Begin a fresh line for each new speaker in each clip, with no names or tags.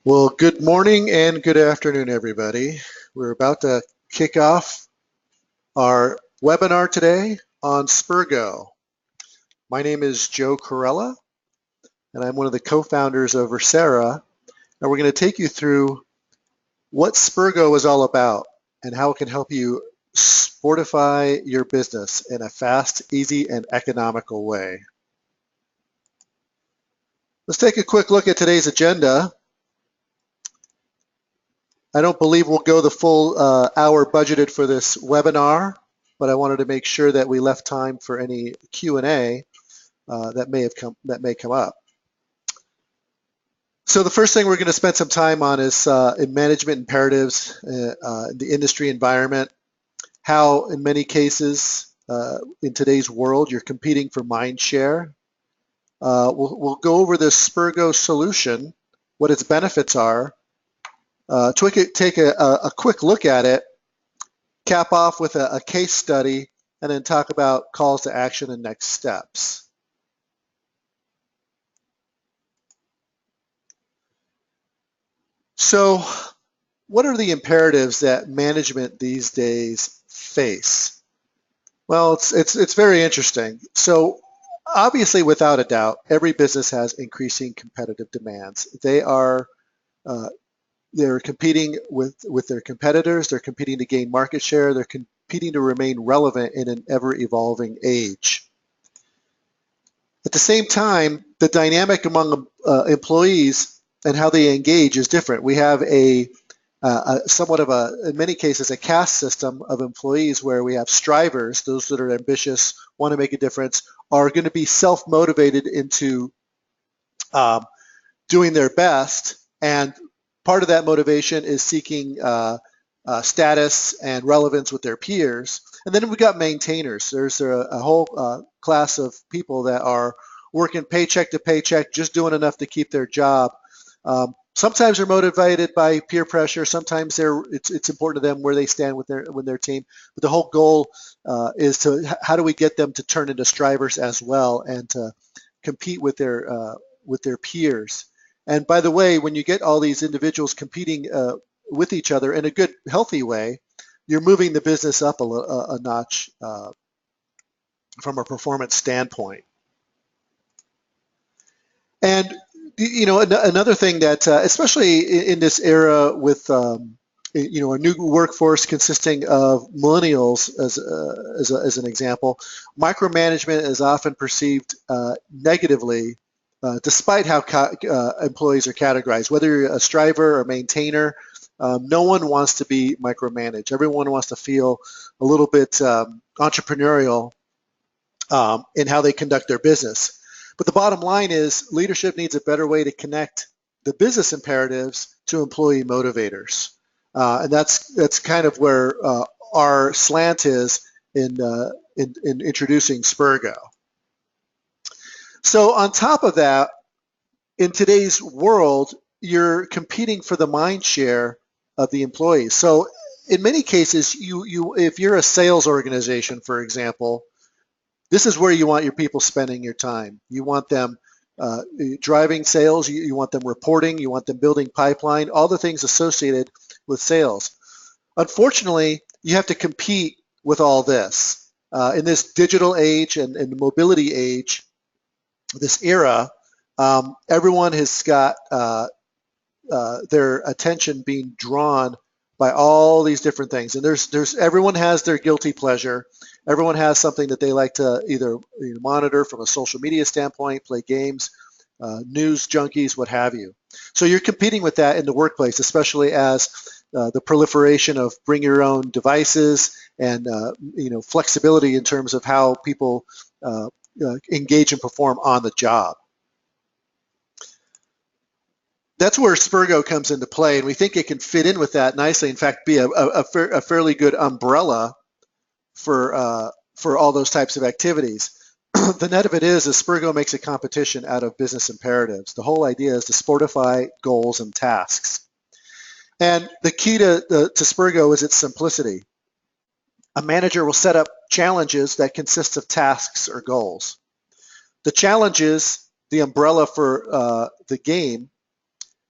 Well, good morning and good afternoon, everybody. We're about to kick off our webinar today on Spurgo. My name is Joe Corella, and I'm one of the co-founders of Versera, and we're going to take you through what Spurgo is all about and how it can help you sportify your business in a fast, easy, and economical way. Let's take a quick look at today's agenda. I don't believe we'll go the full hour budgeted for this webinar, but I wanted to make sure that we left time for any Q&A that may come up. So the first thing we're going to spend some time on is in management imperatives, the industry environment, how in many cases in today's world you're competing for mind share. We'll go over this Spurgo solution, what its benefits are, take a quick look at it, cap off with a case study, and then talk about calls to action and next steps. So what are the imperatives that management these days face? Well, it's very interesting. So obviously, without a doubt, every business has increasing competitive demands. They're competing with their competitors. They're competing to gain market share. They're competing to remain relevant in an ever-evolving age. At the same time, the dynamic among employees and how they engage is different. We have somewhat of in many cases, a caste system of employees where we have strivers, those that are ambitious, want to make a difference, are going to be self-motivated into doing their best, and part of that motivation is seeking status and relevance with their peers. And then we've got maintainers. There's a whole class of people that are working paycheck to paycheck, just doing enough to keep their job. Sometimes they're motivated by peer pressure. Sometimes it's important to them where they stand with their team. But the whole goal is to how do we get them to turn into strivers as well and to compete with their peers. And by the way, when you get all these individuals competing with each other in a good, healthy way, you're moving the business up a notch from a performance standpoint. And another thing that, especially in this era with a new workforce consisting of millennials, as an example, micromanagement is often perceived negatively, despite how employees are categorized. Whether you're a striver or maintainer, no one wants to be micromanaged. Everyone wants to feel a little bit entrepreneurial in how they conduct their business. But the bottom line is leadership needs a better way to connect the business imperatives to employee motivators. And that's kind of where our slant is in introducing Spurgo. So on top of that, in today's world, you're competing for the mind share of the employees. So in many cases, if you're a sales organization, for example, this is where you want your people spending your time. You want them driving sales, you want them reporting, you want them building pipeline, all the things associated with sales. Unfortunately, you have to compete with all this. In this digital age and mobility age, this era, everyone has got their attention being drawn by all these different things. And everyone has their guilty pleasure. Everyone has something that they like to either monitor from a social media standpoint, play games, news junkies, what have you. So you're competing with that in the workplace, especially as the proliferation of bring your own devices and flexibility in terms of how people engage and perform on the job. That's where Spurgo comes into play, and we think it can fit in with that nicely. In fact, be a fairly good umbrella for all those types of activities. The net of it is Spurgo makes a competition out of business imperatives. The whole idea is to sportify goals and tasks. And the key to Spurgo is its simplicity. A manager will set up challenges that consist of tasks or goals. The challenge is the umbrella for the game.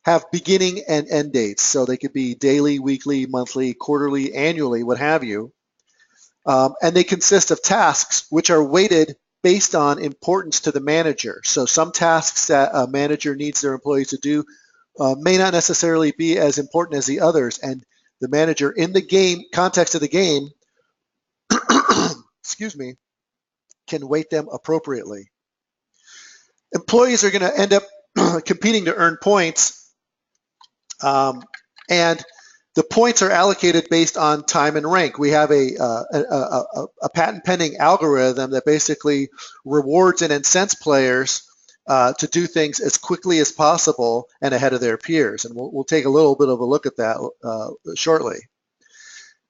have beginning and end dates. So they could be daily, weekly, monthly, quarterly, annually, what have you. And they consist of tasks which are weighted based on importance to the manager. So some tasks that a manager needs their employees to do may not necessarily be as important as the others. And the manager in the game, context of the game, excuse me, can weight them appropriately. Employees are going to end up competing to earn points, and the points are allocated based on time and rank. We have a patent pending algorithm that basically rewards and incents players to do things as quickly as possible and ahead of their peers. And we'll take a little bit of a look at that shortly.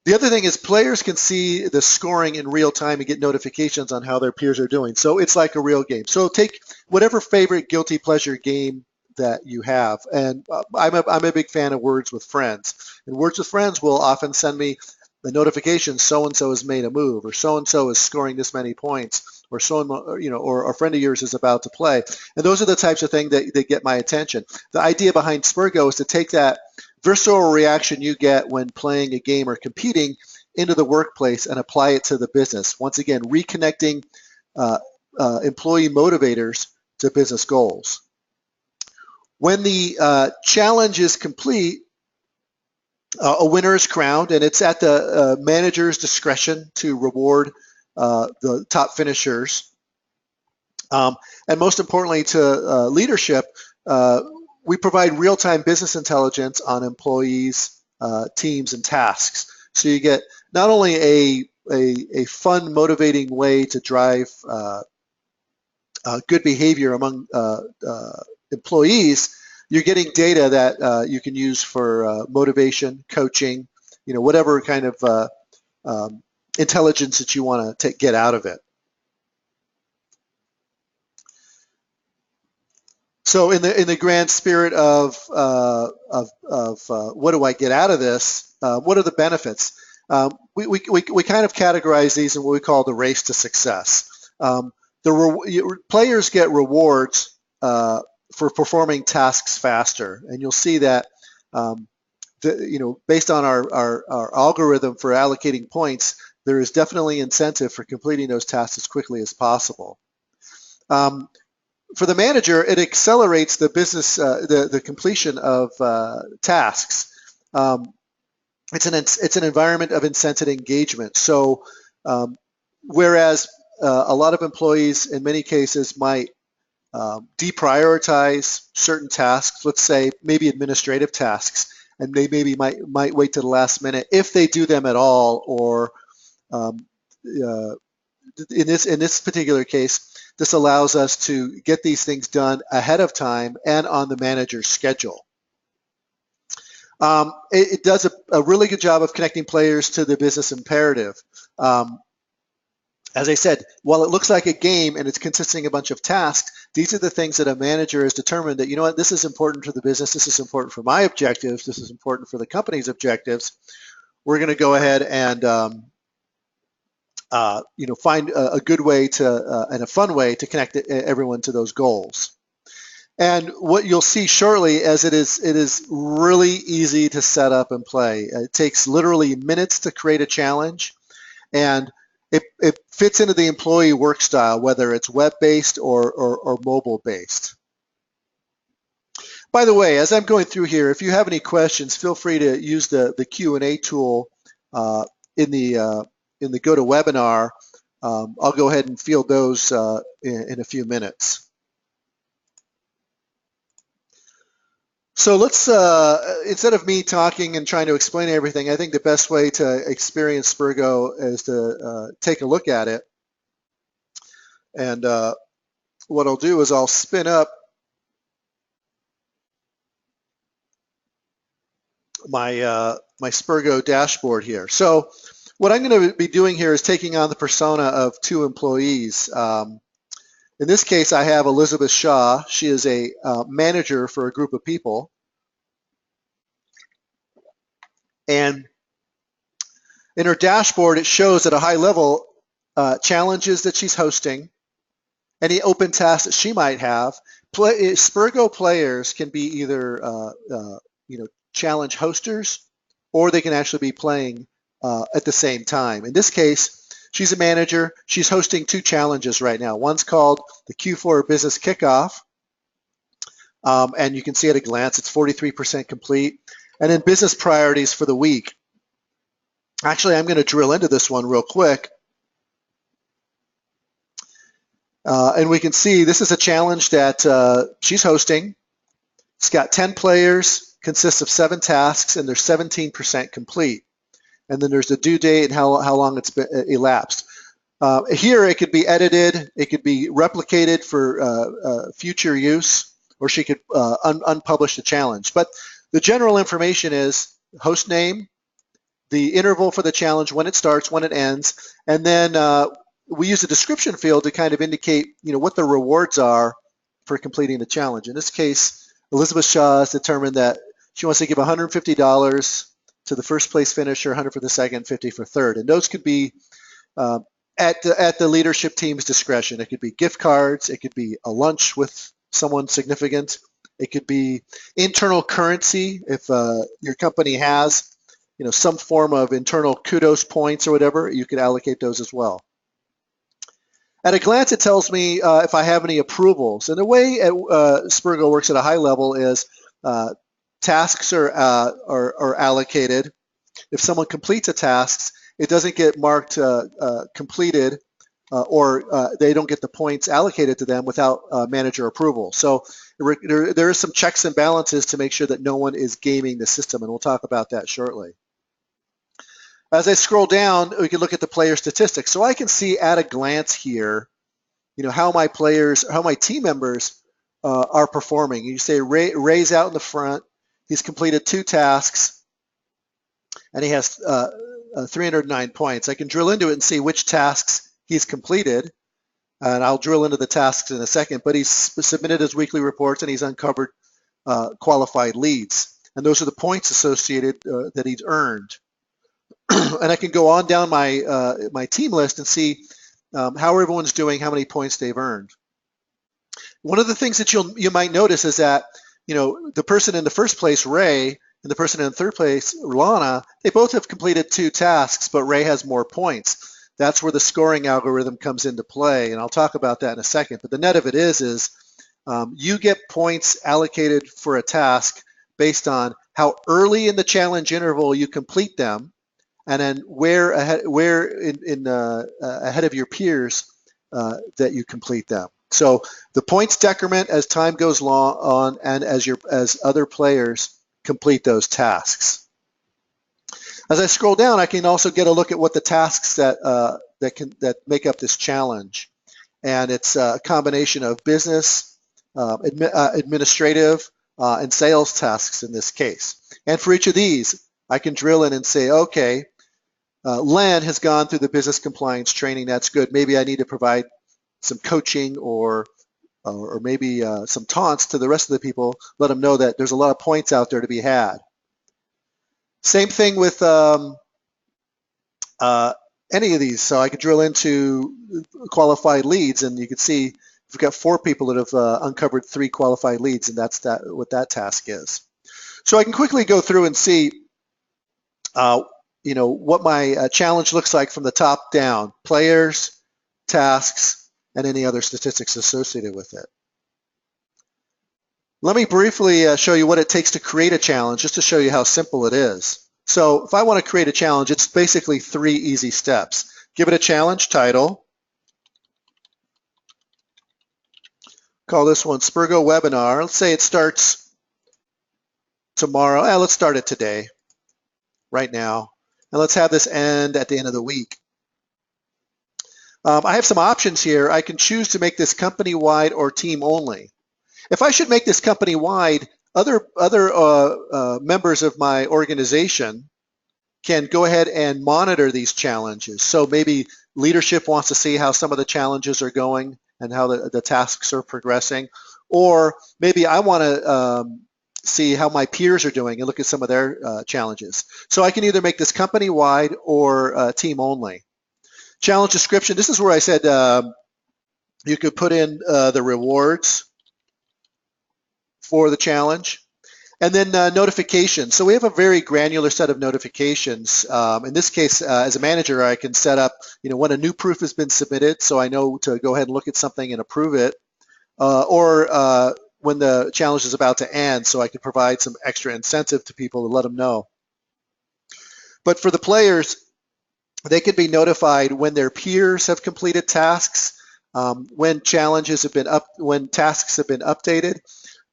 The other thing is players can see the scoring in real time and get notifications on how their peers are doing. So it's like a real game. So take whatever favorite guilty pleasure game that you have. And I'm a big fan of Words with Friends. And Words with Friends will often send me the notification, so-and-so has made a move, or so-and-so is scoring this many points, or or a friend of yours is about to play. And those are the types of things that get my attention. The idea behind Spurgo is to take that visceral reaction you get when playing a game or competing into the workplace and apply it to the business. Once again, reconnecting employee motivators to business goals. When the challenge is complete, a winner is crowned, and it's at the manager's discretion to reward the top finishers. And most importantly to leadership, we provide real-time business intelligence on employees, teams, and tasks. So you get not only a fun, motivating way to drive good behavior among employees, you're getting data that you can use for motivation, coaching, whatever kind of intelligence that you want to get out of it. So in the grand spirit of what do I get out of this? What are the benefits? We kind of categorize these in what we call the race to success. Players get rewards for performing tasks faster, and you'll see that based on our algorithm for allocating points, there is definitely incentive for completing those tasks as quickly as possible. For the manager, it accelerates the business, the completion of tasks. It's an environment of incented engagement. So, whereas a lot of employees, in many cases, might deprioritize certain tasks, let's say maybe administrative tasks, and they maybe might wait to the last minute if they do them at all, or in this particular case, this allows us to get these things done ahead of time and on the manager's schedule. It does a really good job of connecting players to the business imperative. As I said, while it looks like a game and it's consisting of a bunch of tasks, these are the things that a manager has determined that, this is important to the business, this is important for my objectives, this is important for the company's objectives. We're going to go ahead and find a good way to and a fun way to connect everyone to those goals. And what you'll see shortly is it is really easy to set up and play. It takes literally minutes to create a challenge, and it fits into the employee work style, whether it's web-based or mobile-based. By the way, as I'm going through here, if you have any questions, feel free to use the Q&A tool in the GoToWebinar. I'll go ahead and field those in a few minutes. So let's, instead of me talking and trying to explain everything, I think the best way to experience Spurgo is to take a look at it. And what I'll do is I'll spin up my my Spurgo dashboard here. So what I'm going to be doing here is taking on the persona of two employees. In this case, I have Elizabeth Shaw. She is a manager for a group of people. And in her dashboard, it shows at a high level challenges that she's hosting, any open tasks that she might have, Spurgo players can be either challenge hosters, or they can actually be playing at the same time. In this case, she's a manager. She's hosting 2 challenges right now. One's called the Q4 Business Kickoff, and you can see at a glance it's 43% complete. And then business priorities for the week. Actually, I'm going to drill into this one real quick. And we can see this is a challenge that she's hosting. It's got 10 players, consists of 7 tasks, and they're 17% complete. And then there's the due date and how long it's been elapsed. Here it could be edited, it could be replicated for future use, or she could unpublish the challenge. But the general information is host name, the interval for the challenge, when it starts, when it ends, and then we use a description field to kind of indicate, what the rewards are for completing the challenge. In this case, Elizabeth Shaw has determined that she wants to give $150 to the first place finisher, 100 for the second, 50 for third, and those could be at the leadership team's discretion. It could be gift cards, it could be a lunch with someone significant, it could be internal currency if your company has some form of internal kudos points or whatever, you could allocate those as well. At a glance, it tells me if I have any approvals. And the way Spurgo works at a high level is tasks are allocated. If someone completes a task, it doesn't get marked completed or they don't get the points allocated to them without manager approval. So there are some checks and balances to make sure that no one is gaming the system, and we'll talk about that shortly. As I scroll down, we can look at the player statistics. So I can see at a glance here, how my team members are performing. You say Ray's out in the front. He's completed 2 tasks, and he has 309 points. I can drill into it and see which tasks he's completed, and I'll drill into the tasks in a second. But he's submitted his weekly reports, and he's uncovered qualified leads, and those are the points associated that he's earned. And I can go on down my team list and see how everyone's doing, how many points they've earned. One of the things that you might notice is that the person in the first place, Ray, and the person in third place, Lana, they both have completed 2 tasks, but Ray has more points. That's where the scoring algorithm comes into play, and I'll talk about that in a second. But the net of it is you get points allocated for a task based on how early in the challenge interval you complete them, and then where ahead of your peers that you complete them. So the points decrement as time goes on, and as other players complete those tasks. As I scroll down, I can also get a look at what the tasks that make up this challenge, and it's a combination of business, administrative, and sales tasks in this case. And for each of these, I can drill in and say, okay, Len has gone through the business compliance training. That's good. Maybe I need to provide some coaching or maybe some taunts to the rest of the people. Let them know that there's a lot of points out there to be had. Same thing with any of these. So I could drill into qualified leads, and you can see we've got 4 people that have uncovered 3 qualified leads, and that's what that task is. So I can quickly go through and see what my challenge looks like from the top down: players, tasks, and any other statistics associated with it. Let me briefly show you what it takes to create a challenge, just to show you how simple it is. So if I want to create a challenge, it's basically 3 easy steps. Give it a challenge title. Call this one Spurgo Webinar. Let's say it starts tomorrow. Let's start it today, right now. And let's have this end at the end of the week. I have some options here. I can choose to make this company-wide or team only. If I should make this company-wide, other members of my organization can go ahead and monitor these challenges. So maybe leadership wants to see how some of the challenges are going and how the tasks are progressing. Or maybe I want to see how my peers are doing and look at some of their challenges. So I can either make this company-wide or team only. Challenge description, this is where I said you could put in the rewards. for the challenge. And then notifications. So we have a very granular set of notifications. In this case, as a manager, I can set up, when a new proof has been submitted, so I know to go ahead and look at something and approve it, or when the challenge is about to end, so I can provide some extra incentive to people to let them know. But for the players, they can be notified when their peers have completed tasks, when tasks have been updated.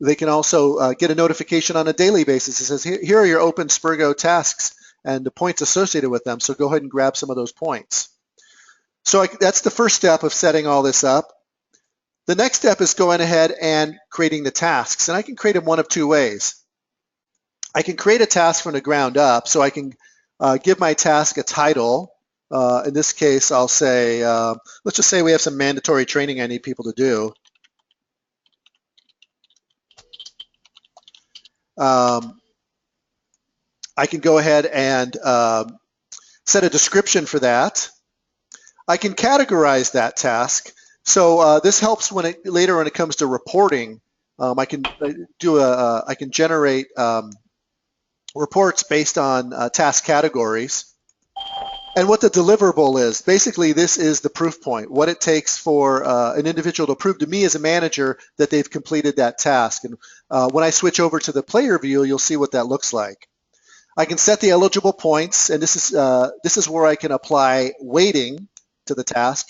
They can also get a notification on a daily basis. It says, here are your open Spurgo tasks and the points associated with them. So go ahead and grab some of those points. So that's the first step of setting all this up. The next step is going ahead and creating the tasks. And I can create them one of two ways. I can create a task from the ground up. So I can give my task a title. In this case, I'll say, let's just say we have some mandatory training I need people to do. I can go ahead and set a description for that. I can categorize that task. So this helps later when it comes to reporting. I can generate reports based on task categories. And what the deliverable is. Basically, this is the proof point, what it takes for an individual to prove to me as a manager that they've completed that task. And when I switch over to the player view, you'll see what that looks like. I can set the eligible points, and this is where I can apply weighting to the task.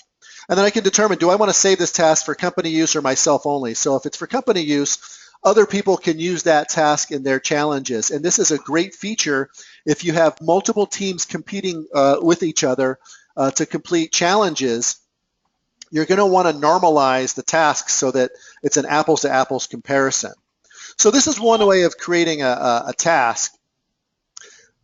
And then I can determine, do I want to save this task for company use or myself only? So if it's for company use, other people can use that task in their challenges. And this is a great feature if you have multiple teams competing with each other to complete challenges. You're going to want to normalize the tasks so that it's an apples to apples comparison. So this is one way of creating a task.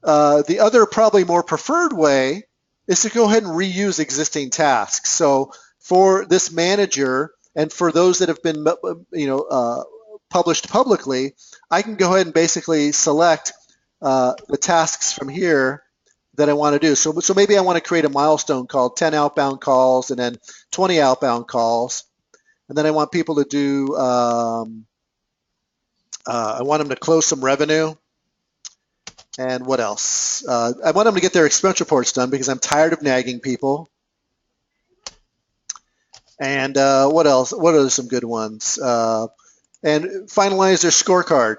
The other, probably more preferred way, is to go ahead and reuse existing tasks. So for this manager and for those that have been published publicly, I can go ahead and basically select the tasks from here that I want to do. So maybe I want to create a milestone called 10 outbound calls and then 20 outbound calls. And then I want people to do, I want them to close some revenue. And what else? I want them to get their expense reports done because I'm tired of nagging people. And what else? What are some good ones? And finalize their scorecard.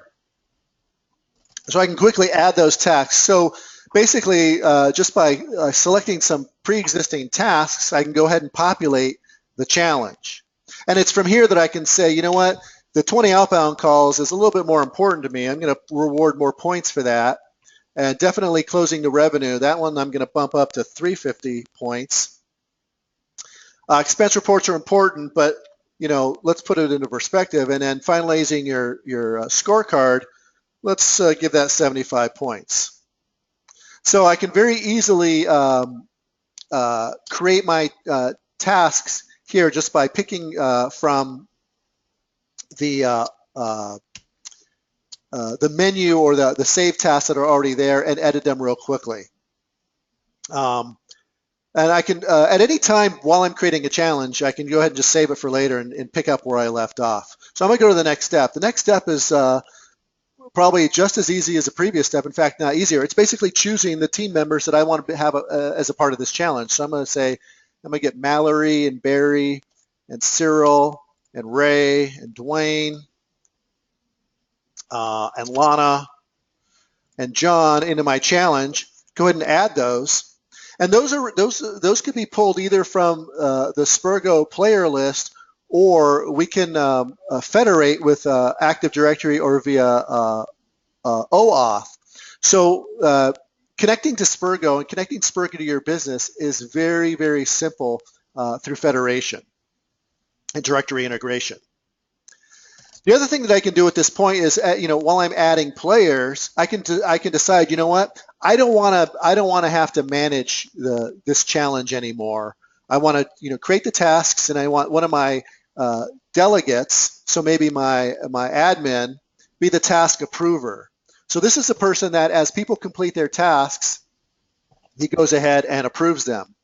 So I can quickly add those tasks. So basically, just by selecting some pre-existing tasks, I can go ahead and populate the challenge. And it's from here that I can say, you know what, the 20 outbound calls is a little bit more important to me. I'm going to reward more points for that. And definitely closing the revenue, that one I'm going to bump up to 350 points. Expense reports are important, but let's put it into perspective. And then finalizing your scorecard, let's give that 75 points. So I can very easily create my tasks here just by picking from the menu or the save tasks that are already there and edit them real quickly. And I can, at any time while I'm creating a challenge, I can go ahead and just save it for later and pick up where I left off. So I'm going to go to the next step. The next step is probably just as easy as the previous step. In fact, not easier. It's basically choosing the team members that I want to have as a part of this challenge. So I'm going to say, I'm going to get Mallory and Barry and Cyril and Ray and Dwayne and Lana and John into my challenge. Go ahead and add those. And those could be pulled either from the Spurgo player list, or we can federate with Active Directory or via OAuth. So connecting to Spurgo and connecting Spurgo to your business is very, very simple through federation and directory integration. The other thing that I can do at this point is, while I'm adding players, I can decide, you know what, I don't want to have to manage this challenge anymore. I want to, create the tasks, and I want one of my delegates, so maybe my admin, be the task approver. So this is a person that, as people complete their tasks, he goes ahead and approves them.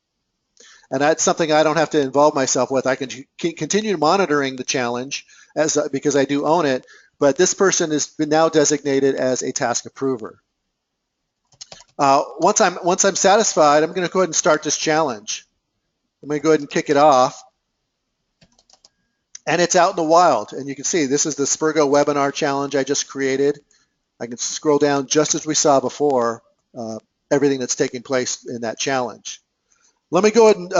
And that's something I don't have to involve myself with. I can continue monitoring the challenge because I do own it, but this person has been now designated as a task approver. Once I'm satisfied, I'm going to go ahead and start this challenge. I'm going to go ahead and kick it off. And it's out in the wild. And you can see this is the Spurgo webinar challenge I just created. I can scroll down just as we saw before, everything that's taking place in that challenge. Let me go ahead and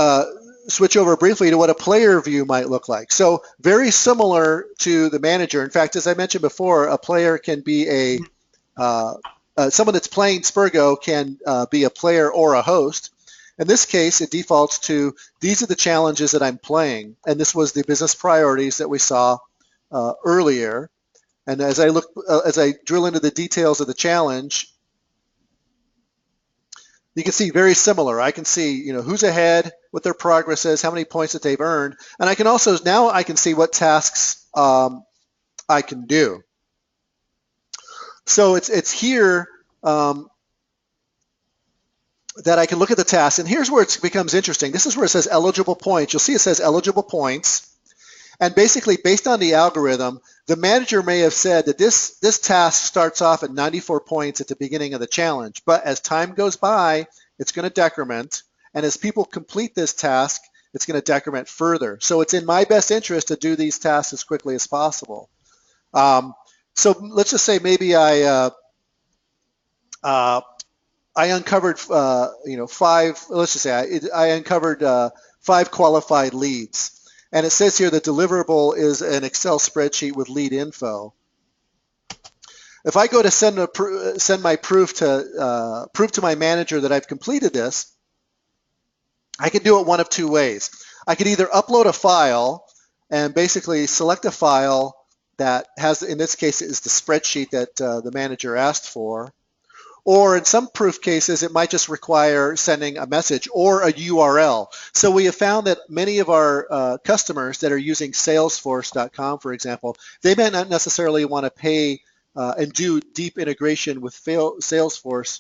switch over briefly to what a player view might look like. So very similar to the manager. In fact, as I mentioned before, a player can be someone that's playing Spurgo can be a player or a host. In this case, it defaults to these are the challenges that I'm playing, and this was the business priorities that we saw earlier. And as I drill into the details of the challenge, you can see very similar. I can see, who's ahead, what their progress is, how many points that they've earned, and I can also now I can see what tasks I can do. So it's here that I can look at the tasks, and here's where it becomes interesting. This is where it says eligible points. You'll see it says eligible points, and basically based on the algorithm, the manager may have said that this task starts off at 94 points at the beginning of the challenge, but as time goes by, it's going to decrement, and as people complete this task, it's going to decrement further. So it's in my best interest to do these tasks as quickly as possible. So let's just say maybe I uncovered, five. Let's just say I uncovered 5 qualified leads, and it says here the deliverable is an Excel spreadsheet with lead info. If I go to send my proof to my manager that I've completed this, I can do it one of 2 ways. I could either upload a file and basically select a file that has, in this case, is the spreadsheet that the manager asked for. Or in some proof cases, it might just require sending a message or a URL. So we have found that many of our customers that are using Salesforce.com, for example, they may not necessarily want to pay and do deep integration with Salesforce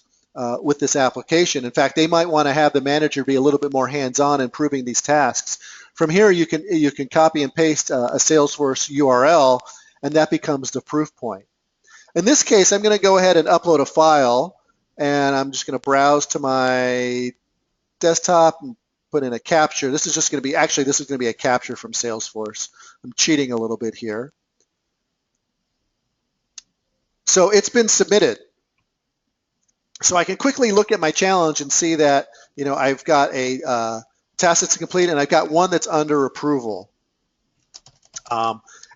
with this application. In fact, they might want to have the manager be a little bit more hands-on in proving these tasks. From here, you can copy and paste a Salesforce URL, and that becomes the proof point. In this case, I'm going to go ahead and upload a file, and I'm just going to browse to my desktop and put in a capture. This is going to be a capture from Salesforce. I'm cheating a little bit here. So it's been submitted. So I can quickly look at my challenge and see that, I've got a task that's complete, and I've got one that's under approval.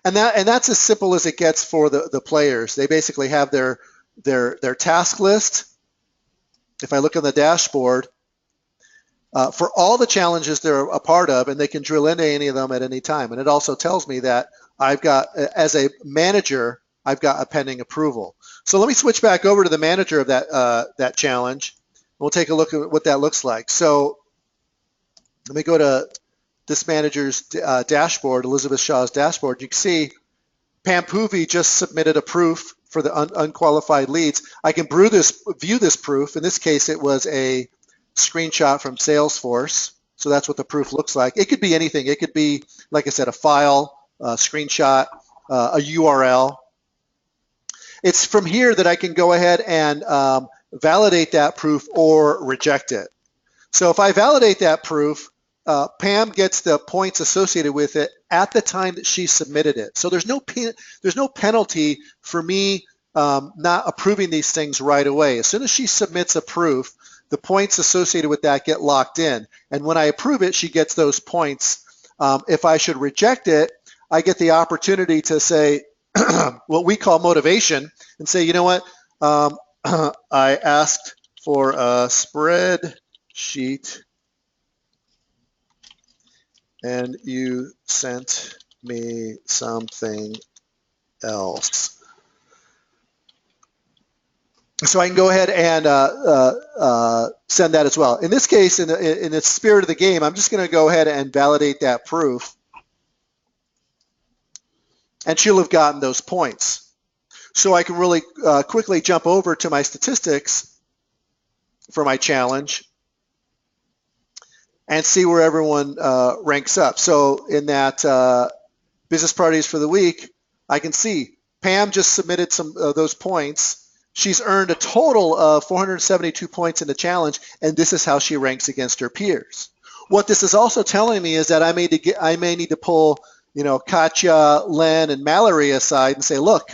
And that's as simple as it gets for the players. They basically have their task list. If I look on the dashboard, for all the challenges they're a part of, and they can drill into any of them at any time. And it also tells me that I've got, as a manager, I've got a pending approval. So let me switch back over to the manager of that challenge. We'll take a look at what that looks like. So let me go to this manager's dashboard, Elizabeth Shaw's dashboard. You can see Pam Poovey just submitted a proof for the unqualified leads. I can view this proof. In this case, it was a screenshot from Salesforce. So that's what the proof looks like. It could be anything. It could be, like I said, a file, a screenshot, a URL. It's from here that I can go ahead and validate that proof or reject it. So if I validate that proof, Pam gets the points associated with it at the time that she submitted it. So there's no penalty for me not approving these things right away. As soon as she submits a proof, the points associated with that get locked in. And when I approve it, she gets those points. If I should reject it, I get the opportunity to say what we call motivation and say, you know what, I asked for a spreadsheet and you sent me something else. So I can go ahead and send that as well. In this case, in the spirit of the game, I'm just going to go ahead and validate that proof, and she'll have gotten those points. So I can really quickly jump over to my statistics for my challenge and see where everyone ranks up. So in that business priorities for the week, I can see Pam just submitted some of those points. She's earned a total of 472 points in the challenge, and this is how she ranks against her peers. What this is also telling me is that I may need to pull, Katya, Len, and Mallory aside and say, look,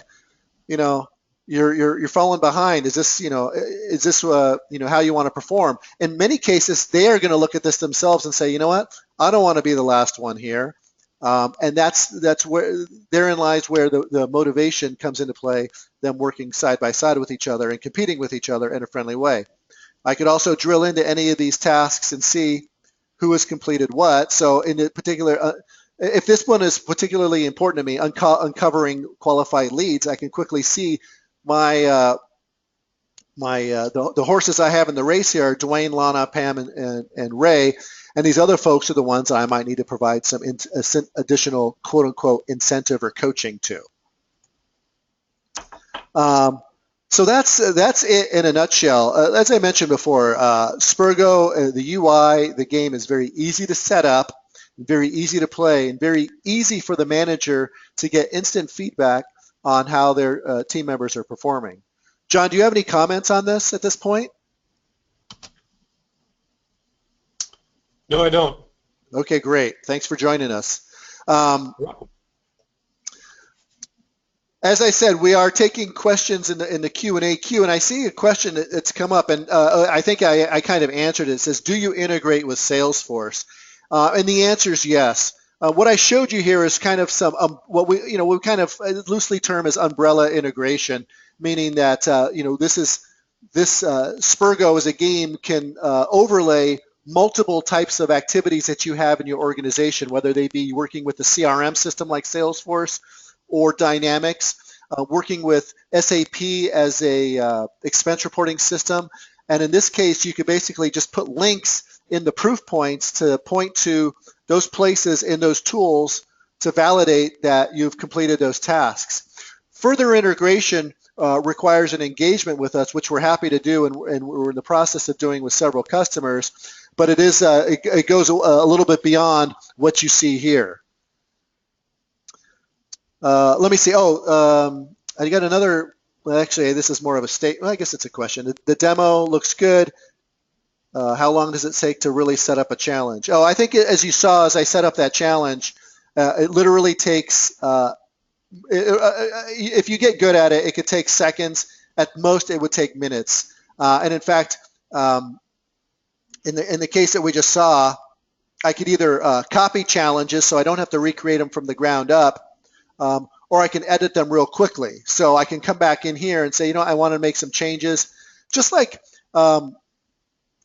you're falling behind. Is this how you want to perform? In many cases, they are going to look at this themselves and say, you know what, I don't want to be the last one here. And that's where therein lies where the motivation comes into play, them working side by side with each other and competing with each other in a friendly way. I could also drill into any of these tasks and see who has completed what. So in the particular, if this one is particularly important to me, uncovering qualified leads, I can quickly see the horses I have in the race here are Dwayne, Lana, Pam, and Ray. And these other folks are the ones I might need to provide some additional quote-unquote incentive or coaching to. So that's it in a nutshell. As I mentioned before, Spurgo, the UI, the game is very easy to set up, very easy to play, and very easy for the manager to get instant feedback on how their team members are performing. John, do you have any comments on this at this point?
No, I don't.
Okay, great. Thanks for joining us. As I said, we are taking questions in the Q&A queue, and I see a question that's come up, and I think I kind of answered it. It says, do you integrate with Salesforce? And the answer is yes. What I showed you here is kind of some what we kind of loosely term as umbrella integration, meaning that this Spurgo as a game can overlay multiple types of activities that you have in your organization, whether they be working with a CRM system like Salesforce or Dynamics, working with SAP as a expense reporting system. And in this case, you could basically just put links in the proof points to point to those places in those tools to validate that you've completed those tasks. Further integration requires an engagement with us, which we're happy to do, and we're in the process of doing with several customers. But it is it goes a little bit beyond what you see here. Let me see. I got another. Well, actually, this is more of a statement. I guess it's a question. The demo looks good. How long does it take to really set up a challenge? Oh, I think as you saw, as I set up that challenge, it literally takes. If you get good at it, it could take seconds. At most, it would take minutes. And in fact, in the case that we just saw, I could either copy challenges so I don't have to recreate them from the ground up, or I can edit them real quickly. So I can come back in here and say, I want to make some changes, just like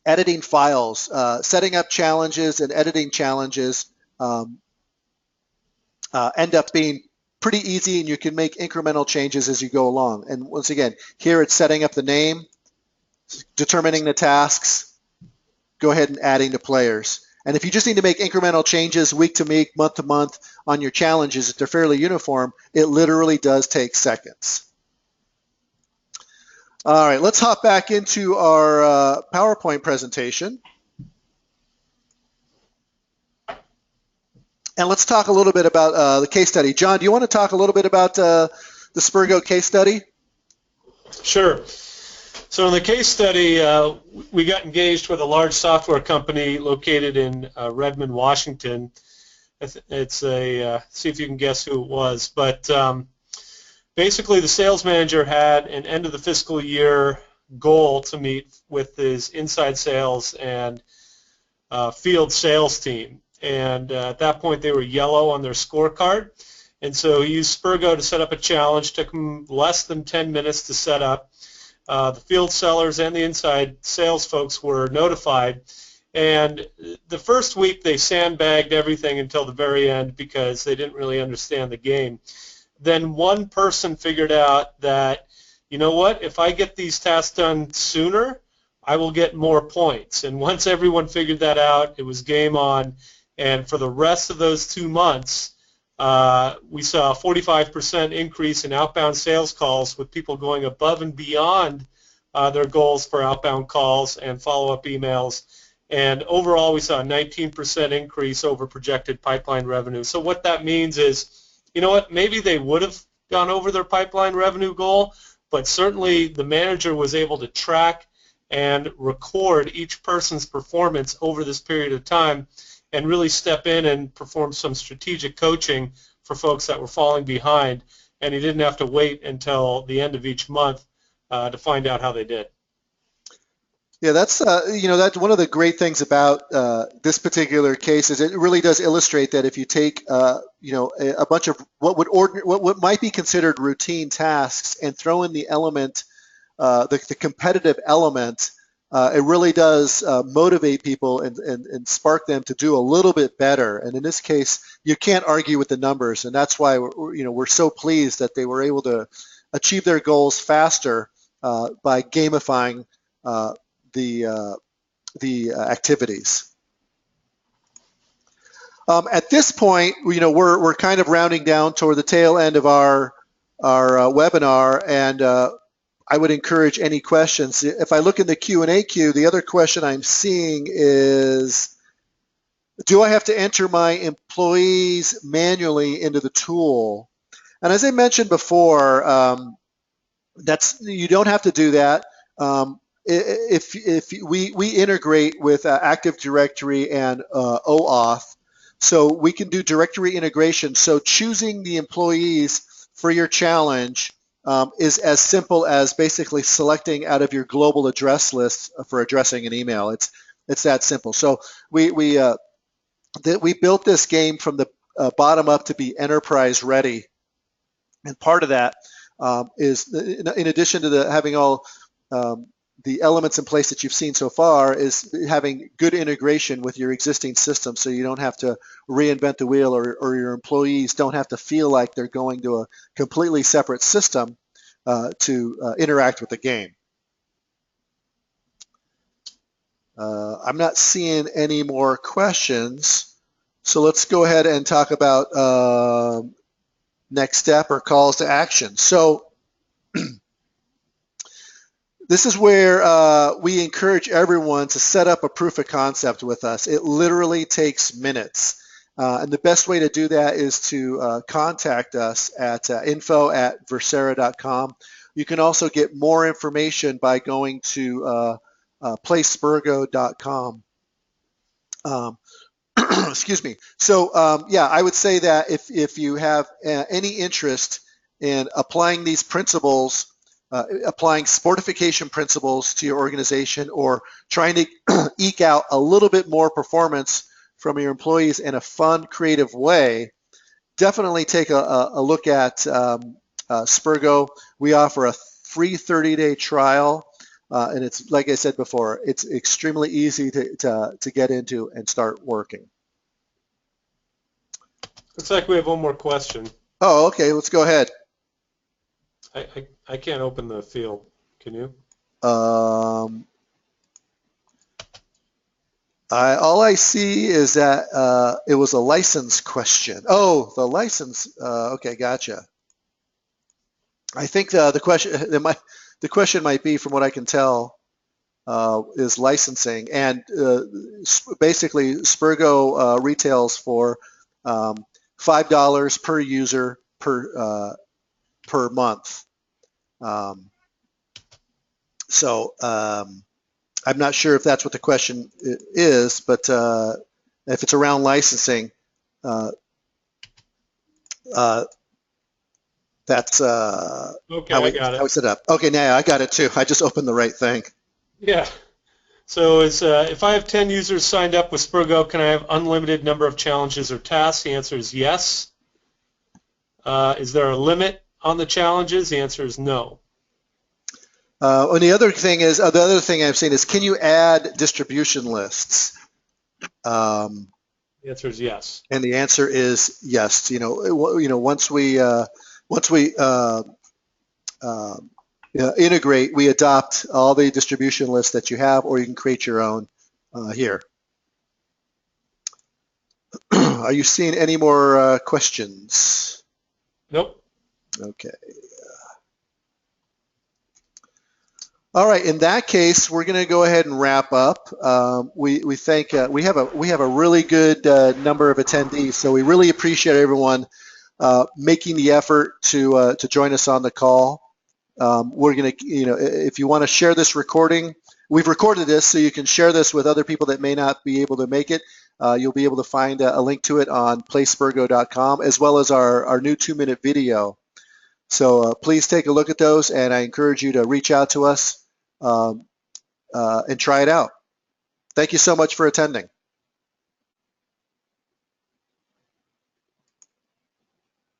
editing files, setting up challenges and editing challenges end up being pretty easy, and you can make incremental changes as you go along. And once again, here it's setting up the name, determining the tasks, go ahead and adding the players. And if you just need to make incremental changes week to week, month to month on your challenges, if they're fairly uniform, it literally does take seconds. All right, let's hop back into our PowerPoint presentation. And let's talk a little bit about the case study. John, do you want to talk a little bit about the Spurgo case study?
Sure. So in the case study, we got engaged with a large software company located in Redmond, Washington. It's see if you can guess who it was. But basically, the sales manager had an end of the fiscal year goal to meet with his inside sales and field sales team. And at that point, they were yellow on their scorecard. And so he used Spurgo to set up a challenge. Took him less than 10 minutes to set up. The field sellers and the inside sales folks were notified. And the first week, they sandbagged everything until the very end because they didn't really understand the game. Then one person figured out that, you know what, if I get these tasks done sooner, I will get more points. And once everyone figured that out, it was game on. And for the rest of those 2 months, we saw a 45% increase in outbound sales calls with people going above and beyond their goals for outbound calls and follow-up emails. And overall, we saw a 19% increase over projected pipeline revenue. So what that means is, you know what, maybe they would have gone over their pipeline revenue goal, but certainly the manager was able to track and record each person's performance over this period of time and really step in and perform some strategic coaching for folks that were falling behind, and he didn't have to wait until the end of each month to find out how they did.
Yeah, that's that's one of the great things about this particular case is it really does illustrate that if you take a bunch of what might be considered routine tasks and throw in the element, the competitive element, it really does motivate people and spark them to do a little bit better. And in this case, you can't argue with the numbers, and that's why we're so pleased that they were able to achieve their goals faster by gamifying the activities. At this point, we're kind of rounding down toward the tail end of our webinar, and I would encourage any questions. If I look in the Q&A queue, the other question I'm seeing is, do I have to enter my employees manually into the tool? And as I mentioned before, you don't have to do that. If we integrate with Active Directory and OAuth, so we can do directory integration. So choosing the employees for your challenge is as simple as basically selecting out of your global address list for addressing an email. It's that simple. So we built this game from the bottom up to be enterprise ready, and part of that is, in addition to having all the elements in place that you've seen so far, is having good integration with your existing system, so you don't have to reinvent the wheel, or your employees don't have to feel like they're going to a completely separate system to interact with the game. I'm not seeing any more questions, so let's go ahead and talk about next step or calls to action. So this is where we encourage everyone to set up a proof of concept with us. It literally takes minutes. And the best way to do that is to contact us at info@versera.com. You can also get more information by going to playspurgo.com. Excuse me. So yeah, I would say that if you have any interest in applying these principles, applying sportification principles to your organization, or trying to eke out a little bit more performance from your employees in a fun, creative way, definitely take a look at Spurgo. We offer a free 30-day trial, and it's, like I said before, it's extremely easy to get into and start working.
Looks like we have one more question.
Oh, okay, let's go ahead.
I can't open the field. Can you?
All I see is that it was a license question. Oh, the license. Okay, gotcha. I think the question might be, from what I can tell, is licensing, and basically Spurgo retails for $5 per user per month. So I'm not sure if that's what the question is, but if it's around licensing, that's
okay, I got it.
how we set it up. Okay, now I got it too. I just opened the right thing.
Yeah. So if I have 10 users signed up with Spurgo, can I have unlimited number of challenges or tasks? The answer is yes. Is there a limit on the challenges? The answer is no.
And the other thing I've seen is, can you add distribution lists?
The answer is yes.
And the answer is yes. Once we integrate, we adopt all the distribution lists that you have, or you can create your own here. Are you seeing any more questions?
Nope.
Okay. All right. In that case, we're going to go ahead and wrap up. We think we have a really good number of attendees, so we really appreciate everyone making the effort to join us on the call. We're going to, if you want to share this recording, we've recorded this so you can share this with other people that may not be able to make it. You'll be able to find a link to it on placespurgo.com, as well as our new 2-minute video. So please take a look at those, and I encourage you to reach out to us and try it out. Thank you so much for attending.